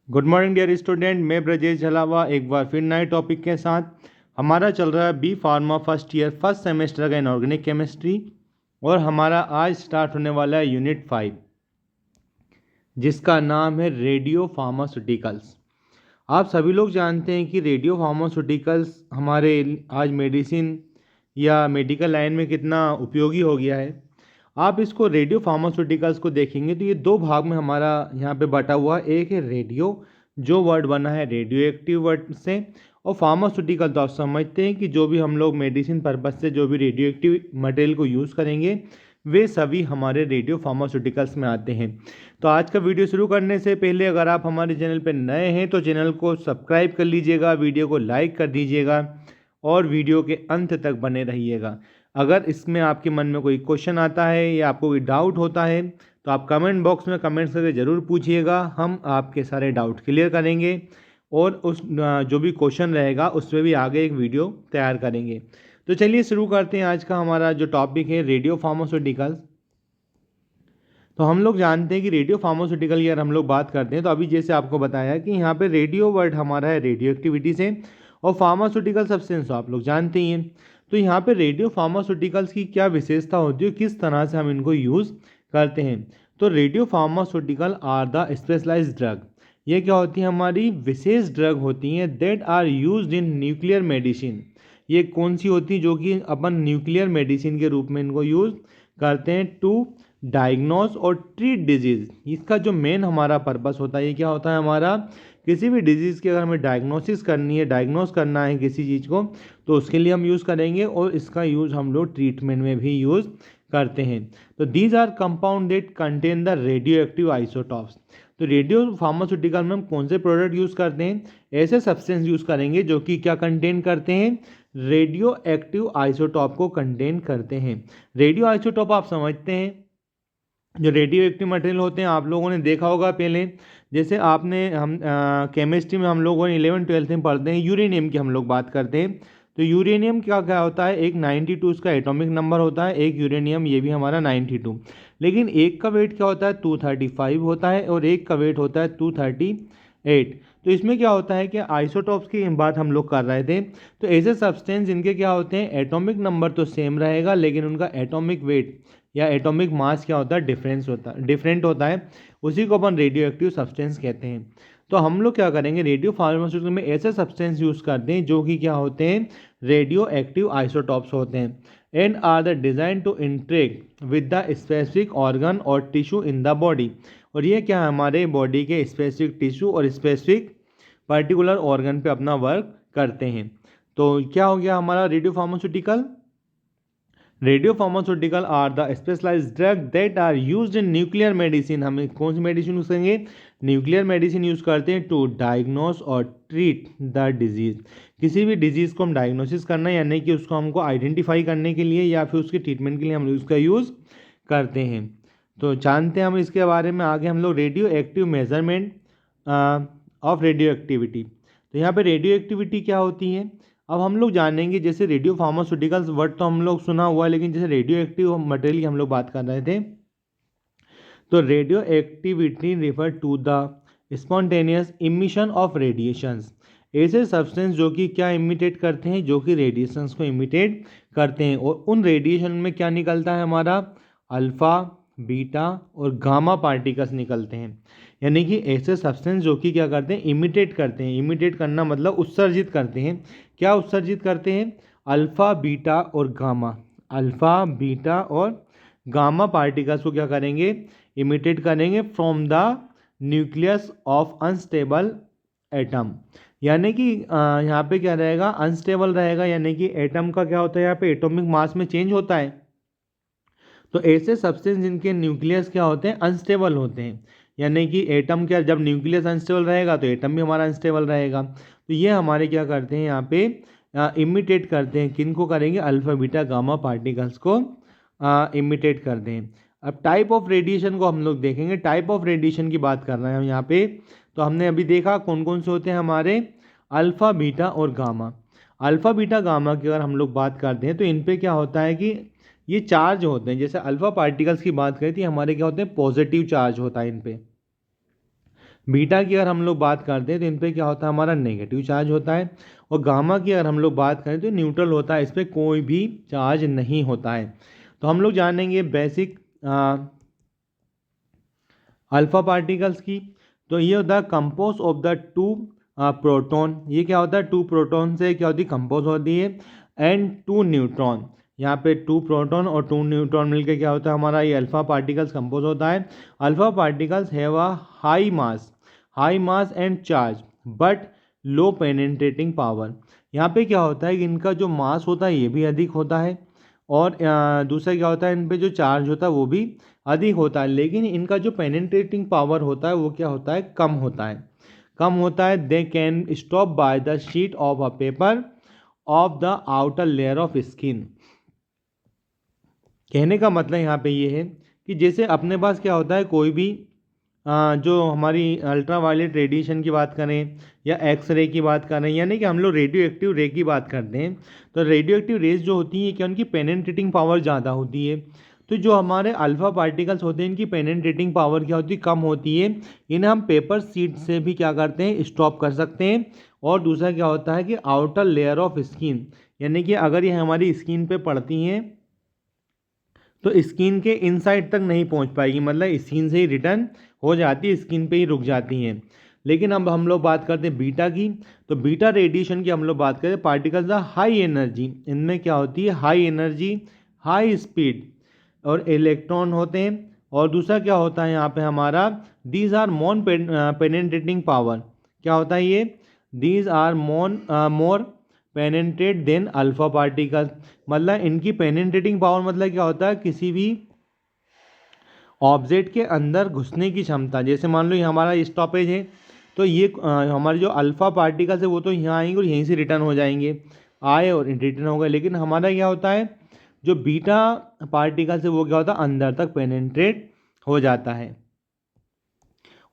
Good morning dear student, मैं ब्रजेश झलावा एक बार फिर नए टॉपिक के साथ। हमारा चल रहा है B pharma first year first semester का इनऑर्गेनिक केमिस्ट्री और हमारा आज स्टार्ट होने वाला है यूनिट 5 जिसका नाम है रेडियो फार्मास्यूटिकल्स। आप सभी लोग जानते हैं कि रेडियो फार्मास्यूटिकल्स हमारे आज मेडिसिन या मेडिकल लाइन में कितना उपयोगी हो गया है। आप इसको रेडियो फार्मास्यूटिकल्स को देखेंगे तो ये दो भाग में हमारा यहाँ पे बटा हुआ है। एक है रेडियो, जो वर्ड बना है रेडियो एक्टिव वर्ड से, और फार्मास्यूटिकल तो आप समझते हैं कि जो भी हम लोग मेडिसिन पर्पज से जो भी रेडियो एक्टिव मटेरियल को यूज़ करेंगे वे सभी हमारे रेडियो फार्मास्यूटिकल्स में आते हैं। तो आज का वीडियो शुरू करने से पहले अगर आप हमारे चैनल पर नए हैं तो चैनल को सब्सक्राइब कर लीजिएगा, वीडियो को लाइक कर दीजिएगा और वीडियो के अंत तक बने रहिएगा। अगर इसमें आपके मन में कोई क्वेश्चन आता है या आपको कोई डाउट होता है तो आप कमेंट बॉक्स में कमेंट्स करके ज़रूर पूछिएगा, हम आपके सारे डाउट क्लियर करेंगे और उस जो भी क्वेश्चन रहेगा उस पर भी आगे एक वीडियो तैयार करेंगे। तो चलिए शुरू करते हैं। आज का हमारा जो टॉपिक है रेडियो फार्मास्यूटिकल्स। तो हम लोग जानते हैं कि रेडियो फार्मास्यूटिकल की अगर हम लोग बात करते हैं तो अभी जैसे आपको बताया कि यहाँ पे रेडियो वर्ड हमारा है रेडियो एक्टिविटी से और फार्मास्यूटिकल सब्सटेंस आप लोग जानते ही हैं। तो यहाँ पे रेडियो फार्मास्यूटिकल्स की क्या विशेषता होती है, किस तरह से हम इनको यूज़ करते हैं। तो radio pharmaceutical are the specialized drug, ये क्या होती है, हमारी विशेष ड्रग होती हैं that are used in nuclear medicine. ये कौन सी होती है, जो कि अपन न्यूक्लियर मेडिसिन के रूप में इनको यूज़ करते हैं टू डायग्नोस और ट्रीट डिजीज़। इसका जो मेन हमारा पर्पस होता है ये क्या होता है, हमारा किसी भी डिजीज़ की अगर हमें डायग्नोसिस करनी है, डायग्नोस करना है किसी चीज़ को, तो उसके लिए हम यूज़ करेंगे और इसका यूज़ हम लोग ट्रीटमेंट में भी यूज़ करते हैं। तो these are compound that contain the radio active isotopes. तो रेडियो फार्मास्यूटिकल में हम कौन से प्रोडक्ट यूज़ करते हैं, ऐसे सब्सटेंस यूज़ करेंगे जो कि क्या कंटेन करते हैं, रेडियो एक्टिव आइसोटॉप को कंटेन करते हैं। रेडियो आइसोटॉप आप समझते हैं, जो रेडियो एक्टिव मटेरियल होते हैं आप लोगों ने देखा होगा पहले, जैसे आपने हम केमिस्ट्री में हम लोगों ने 11वीं-12वीं में पढ़ते हैं यूरेनियम की हम लोग बात करते हैं। तो यूरेनियम क्या क्या होता है, एक 92 उसका एटॉमिक नंबर होता है, एक यूरेनियम ये भी हमारा 92, लेकिन एक का वेट क्या होता है 235 होता है और एक का वेट होता है 238। तो इसमें क्या होता है कि आइसोटॉप्स की बात हम लोग कर रहे थे। तो ऐसे सब्सटेंस इनके क्या होते हैं, एटॉमिक नंबर तो सेम रहेगा लेकिन उनका एटॉमिक वेट या एटॉमिक मास क्या होता है, डिफरेंट होता है। उसी को अपन रेडियो एक्टिव सब्सटेंस कहते हैं। तो हम लोग क्या करेंगे, रेडियो फार्मास्यूटिकल में ऐसे सब्सटेंस यूज़ करते हैं जो कि क्या होते हैं, रेडियो एक्टिव आइसोटॉप्स होते हैं and are the design to interact with the specific organ और टिश्यू इन द बॉडी। और ये क्या हमारे बॉडी के स्पेसिफिक टिश्यू और स्पेसिफिक पर्टिकुलर ऑर्गन पे अपना वर्क करते हैं। तो क्या हो गया हमारा radio pharmaceutical. Radio pharmaceutical are the specialized drug that are used in nuclear medicine. हम कौन सी मेडिसिन यूज़ करेंगे, न्यूक्लियर मेडिसिन यूज़ करते हैं टू डायग्नोस और ट्रीट द डिजीज़। किसी भी डिजीज़ को हम डायग्नोसिस करना है यानी कि उसको हमको आइडेंटिफाई करने के लिए या फिर उसके ट्रीटमेंट के लिए हम उसका यूज़ करते हैं। तो जानते हैं हम इसके बारे में आगे हम लोग radio active measurement of radio activity. तो यहाँ पे रेडियो एक्टिविटी क्या होती है अब हम लोग जानेंगे। जैसे रेडियो फार्मास्यूटिकल्स वर्ड तो हम लोग सुना हुआ है, लेकिन जैसे रेडियो एक्टिव मटेरियल की हम लोग बात कर रहे थे, तो radio activity refer to the spontaneous emission of radiations. ऐसे सब्सटेंस जो कि क्या इमिटेट करते हैं, जो कि रेडिएशंस को इमिटेट करते हैं। और उन रेडिएशन में क्या निकलता है हमारा, अल्फ़ा, बीटा और गामा पार्टिकल्स निकलते हैं। यानी कि ऐसे सब्सटेंस जो कि क्या करते हैं, इमिटेट करते हैं। इमिटेट करना मतलब उत्सर्जित करते हैं। क्या उत्सर्जित करते हैं, अल्फ़ा, बीटा और गामा। अल्फ़ा, बीटा और गामा पार्टिकल्स को क्या करेंगे, इमिटेट करेंगे from the nucleus of unstable atom. यानी कि यहाँ पे क्या रहेगा, अनस्टेबल रहेगा, यानी कि एटम का क्या होता है, यहाँ पे एटॉमिक मास में चेंज होता है। तो ऐसे सब्सटेंस जिनके न्यूक्लियस क्या होते हैं, अनस्टेबल होते हैं। यानी कि एटम क्या, जब न्यूक्लियस अनस्टेबल रहेगा तो एटम भी हमारा अनस्टेबल रहेगा। तो ये हमारे क्या करते हैं, यहाँ पे इमिटेट करते हैं। किन को करेंगे, अल्फा, बीटा, गामा पार्टिकल्स को इमिटेट करते हैं। अब टाइप ऑफ रेडिएशन को हम लोग देखेंगे। टाइप ऑफ रेडिएशन की बात कर रहे हैं हम यहाँ पे। तो हमने अभी देखा कौन कौन से होते हैं हमारे, अल्फ़ा, बीटा और गामा। अल्फ़ा, बीटा, गामा की अगर हम लोग बात करते हैं तो इन पे क्या होता है कि ये चार्ज होते हैं। जैसे अल्फ़ा पार्टिकल्स की बात करें तो हमारे क्या होते हैं, पॉजिटिव चार्ज होता है इन पे। बीटा की अगर हम लोग बात करते हैं तो इन पे क्या होता है, हमारा नेगेटिव चार्ज होता है। और गामा की अगर हम लोग बात करें तो न्यूट्रल होता है, इस पर कोई भी चार्ज नहीं होता है। तो हम लोग जानेंगे बेसिक अल्फा पार्टिकल्स की। तो ये होता है compose of the two proton. ये क्या होता है, टू प्रोटॉन से क्या होती है, कंपोज होती है। एंड टू न्यूट्रॉन, यहाँ पे टू प्रोटॉन और टू न्यूट्रॉन मिलकर क्या होता है, हमारा ये अल्फा पार्टिकल्स कंपोज होता है। Alpha particles have a high mass and charge but low penetrating power. यहाँ पे क्या होता है कि इनका जो मास होता है ये भी अधिक होता है, और दूसरा क्या होता है, इन पे जो चार्ज होता है वो भी अधिक होता है, लेकिन इनका जो पेनिट्रेटिंग पावर होता है वो क्या होता है, कम होता है। They can stop by the sheet of a paper of the outer layer of skin. कहने का मतलब यहाँ पे ये है कि जैसे अपने पास क्या होता है, कोई भी जो हमारी अल्ट्रा वायलेट रेडिएशन की बात करें या एक्स रे की बात करें, यानी कि हम लोग रेडियो एक्टिव रे की बात करते हैं, तो रेडियो एक्टिव रेज जो होती हैं क्या, उनकी पेनिट्रेटिंग पावर ज़्यादा होती है। तो जो हमारे अल्फ़ा पार्टिकल्स होते हैं इनकी पेनिट्रेटिंग पावर क्या होती है, कम होती है। इन्हें हम पेपर शीट से भी क्या करते हैं, स्टॉप कर सकते हैं। और दूसरा क्या होता है कि आउटर लेयर ऑफ स्किन, यानी कि अगर ये हमारी स्किन पे पड़ती हैं तो स्किन के इनसाइड तक नहीं पहुंच पाएगी, मतलब स्किन से ही रिटर्न हो जाती है, स्किन पे ही रुक जाती हैं। लेकिन अब हम लोग बात करते हैं बीटा की। तो बीटा रेडिएशन की हम लोग बात करें, पार्टिकल्स ऑफ हाई एनर्जी, इनमें क्या होती है, हाई एनर्जी, हाई स्पीड और इलेक्ट्रॉन होते हैं। और दूसरा क्या होता है यहाँ पे हमारा, these are more penetrating power, क्या होता है ये, these are more penetrate than alpha particles. मतलब इनकी पेनेट्रेटिंग पावर मतलब क्या होता है, किसी भी ऑब्जेक्ट के अंदर घुसने की क्षमता। जैसे मान लो ये हमारा स्टॉपेज है, तो ये हमारे जो अल्फ़ा पार्टिकल्स है वो तो यहाँ आएंगे और यहीं से रिटर्न हो जाएंगे, आए और रिटर्न हो गए। लेकिन हमारा क्या होता है, जो बीटा पार्टिकल्स है वो क्या होता है, अंदर तक पेनेट्रेट हो जाता है,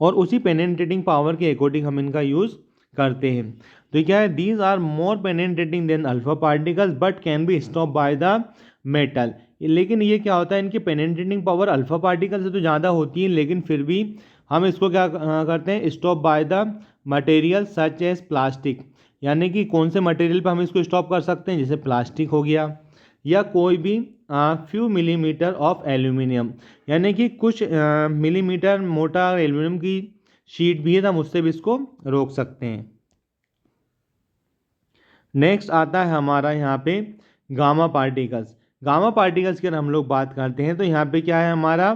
और उसी पेनेट्रेटिंग पावर के अकॉर्डिंग हम इनका यूज़ करते हैं। तो क्या है, these are more penetrating than alpha particles but can be stop by the metal. लेकिन ये क्या होता है, इनकी पेनेट्रेटिंग पावर अल्फा पार्टिकल से तो ज़्यादा होती है, लेकिन फिर भी हम इसको क्या करते हैं, stop by the material such as plastic. यानी कि कौन से मटेरियल पर हम इसको स्टॉप कर सकते हैं, जैसे प्लास्टिक हो गया, या कोई भी फ्यू मिलीमीटर ऑफ एल्यूमिनियम, यानी कि कुछ मिलीमीटर मोटा एल्यूमिनियम की शीट भी है तो हम उससे भी इसको रोक सकते हैं। नेक्स्ट आता है हमारा यहाँ पे गामा पार्टिकल्स। गामा पार्टिकल्स की अगर हम लोग बात करते हैं तो यहाँ पे क्या है हमारा,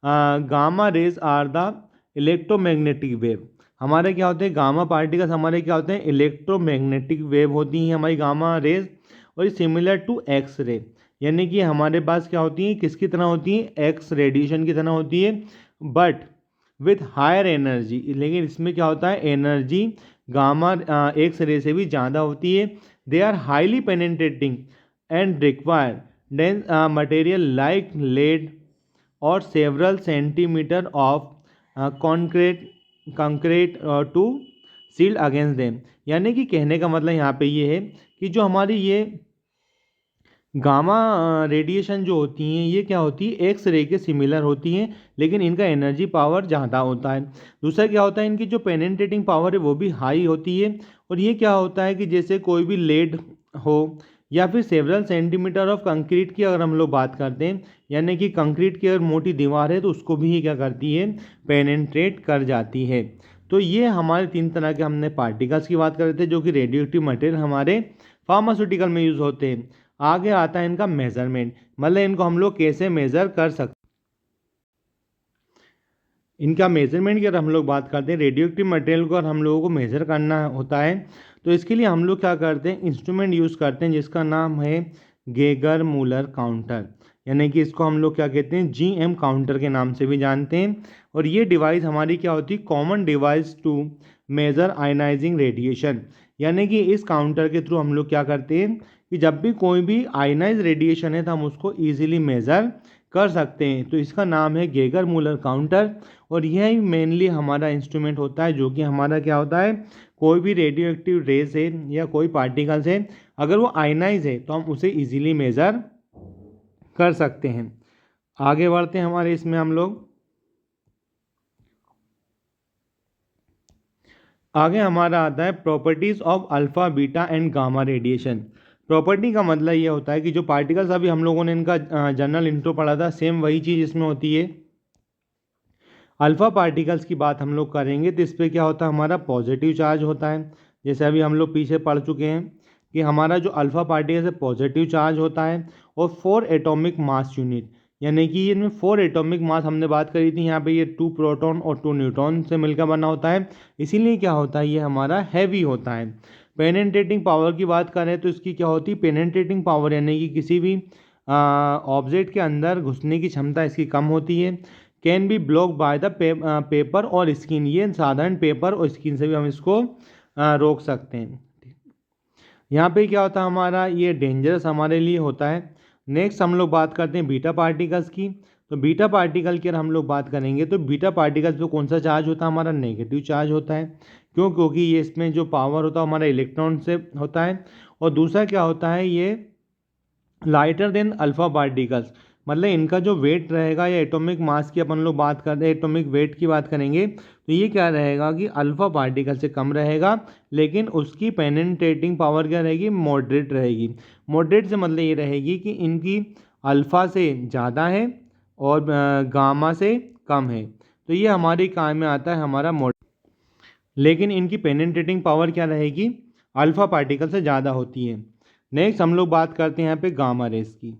gamma rays are the electromagnetic wave. हमारे क्या होते हैं, गामा पार्टिकल्स हमारे क्या होते हैं, इलेक्ट्रोमैग्नेटिक वेव होती हैं हमारी गामा रेज, और सिमिलर टू एक्स रे। यानी कि हमारे पास क्या होती हैं, किसकी तरह होती हैं, एक्स रेडिएशन की तरह होती है, बट विथ हायर एनर्जी। लेकिन इसमें क्या होता है, एनर्जी गामा एक्स रे से भी ज़्यादा होती है। They are highly penetrating and require dense material like lead और several centimetre of concrete concrete to shield against them. यानी कि कहने का मतलब यहाँ पे ये है कि जो हमारी ये गामा रेडिएशन जो होती हैं ये क्या होती है, एक्स रे के सिमिलर होती हैं, लेकिन इनका एनर्जी पावर ज़्यादा होता है। दूसरा क्या होता है, इनकी जो पेनेट्रेटिंग पावर है वो भी हाई होती है। और ये क्या होता है कि जैसे कोई भी लेड हो या फिर सेवरल सेंटीमीटर ऑफ कंक्रीट की अगर हम लोग बात करते हैं, यानी कि कंक्रीट की अगर मोटी दीवार है तो उसको भी ये क्या करती है, पेनेट्रेट कर जाती है। तो ये हमारे तीन तरह के हमने पार्टिकल्स की बात कर रहे थे जो कि रेडियो एक्टिव मटेरियल हमारे फार्मास्यूटिकल में यूज़ होते हैं। आगे आता है इनका मेजरमेंट, मतलब इनको हम लोग कैसे मेज़र कर सकते। इनका मेजरमेंट की अगर हम लोग बात करते हैं, रेडियो एक्टिव मटेरियल को अगर हम लोगों को मेज़र करना होता है तो इसके लिए हम लोग क्या करते हैं, इंस्ट्रूमेंट यूज़ करते हैं जिसका नाम है गेगर मूलर काउंटर। यानी कि इसको हम लोग क्या कहते हैं, GM काउंटर के नाम से भी जानते हैं। और ये डिवाइस हमारी क्या होती है, common device to measure ionizing radiation. यानी कि इस काउंटर के थ्रू हम लोग क्या करते हैं कि जब भी कोई भी आयनाइज रेडिएशन है तो हम उसको ईजिली मेज़र कर सकते हैं। तो इसका नाम है गेगर मूलर काउंटर, और यही मेनली हमारा इंस्ट्रूमेंट होता है जो कि हमारा क्या होता है, कोई भी रेडियो एक्टिव रेज है या कोई पार्टिकल्स है अगर वो आयनाइज है तो हम उसे इजीली मेज़र कर सकते हैं। आगे बढ़ते हैं हमारे इसमें हम लोग। आगे हमारा आता है properties of alpha beta and gamma radiation. Property का मतलब ये होता है कि जो पार्टिकल्स अभी हम लोगों ने इनका जनरल इंट्रो पढ़ा था, सेम वही चीज़ इसमें होती है। अल्फ़ा पार्टिकल्स की बात हम लोग करेंगे तो इस पर क्या होता है, हमारा पॉजिटिव चार्ज होता है। जैसे अभी हम लोग पीछे पढ़ चुके हैं कि हमारा जो अल्फ़ा पार्टिकल्स है पॉजिटिव चार्ज होता है और 4 एटॉमिक मास यूनिट, यानी कि इनमें 4 एटॉमिक मास हमने बात करी थी यहाँ पे, ये 2 प्रोटॉन और 2 न्यूट्रॉन से मिलकर बना होता है। इसीलिए क्या होता है, ये हमारा हैवी होता है। पेनेट्रेटिंग पावर की बात करें तो इसकी क्या होती है, पेनेट्रेटिंग पावर यानी कि किसी भी ऑब्जेक्ट के अंदर घुसने की क्षमता इसकी कम होती है। Can be block by the paper और स्किन, ये साधारण पेपर और स्किन से भी हम इसको रोक सकते हैं। यहाँ पे क्या होता है हमारा, ये डेंजरस हमारे लिए होता है। नेक्स्ट हम लोग बात करते हैं बीटा पार्टिकल्स की। तो बीटा पार्टिकल की अगर हम लोग बात करेंगे तो बीटा पार्टिकल्स पे कौन सा चार्ज होता है, हमारा नेगेटिव चार्ज होता है। क्यों? क्योंकि ये इसमें जो पावर होता है हमारा इलेक्ट्रॉन से होता है। और दूसरा क्या होता है, ये लाइटर देन अल्फा पार्टिकल्स, मतलब इनका जो वेट रहेगा या एटॉमिक मास की अपन लोग बात करते हैं, एटॉमिक वेट की बात करेंगे तो ये क्या रहेगा कि अल्फा पार्टिकल से कम रहेगा, लेकिन उसकी पेनिट्रेटिंग पावर क्या रहेगी, मॉडरेट रहेगी। मॉडरेट से मतलब ये रहेगी कि इनकी अल्फा से ज़्यादा है और गामा से कम है। तो ये हमारे काम में आता है हमारा लेकिन इनकी पेनिट्रेटिंग पावर क्या रहेगी, अल्फा पार्टिकल से ज़्यादा होती है। नेक्स्ट हम लोग बात करते हैं यहाँ पे गामा रेस की।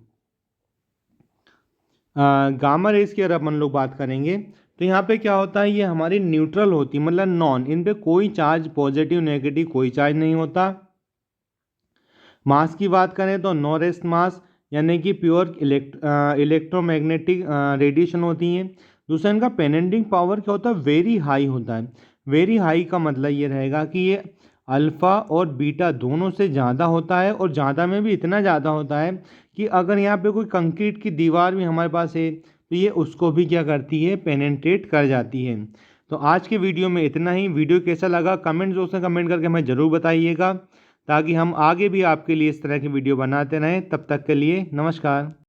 गामा रेस की अगर अपन लोग बात करेंगे तो यहाँ पे क्या होता है, ये हमारी न्यूट्रल होती है, मतलब नॉन, इन पे कोई चार्ज पॉजिटिव नेगेटिव कोई चार्ज नहीं होता। मास की बात करें तो नो रेस्ट मास, यानी कि प्योर इलेक्ट्रोमैग्नेटिक रेडिएशन होती है। दूसरा इनका पेनेटिंग पावर क्या होता है, वेरी हाई होता है। वेरी हाई का मतलब ये रहेगा कि ये अल्फ़ा और बीटा दोनों से ज़्यादा होता है, और ज़्यादा में भी इतना ज़्यादा होता है कि अगर यहाँ पे कोई कंक्रीट की दीवार भी हमारे पास है तो ये उसको भी क्या करती है, पेनेट्रेट कर जाती है। तो आज के वीडियो में इतना ही। वीडियो कैसा लगा कमेंट बॉक्स में कमेंट करके हमें ज़रूर बताइएगा, ताकि हम आगे भी आपके लिए इस तरह की वीडियो बनाते रहें। तब तक के लिए नमस्कार।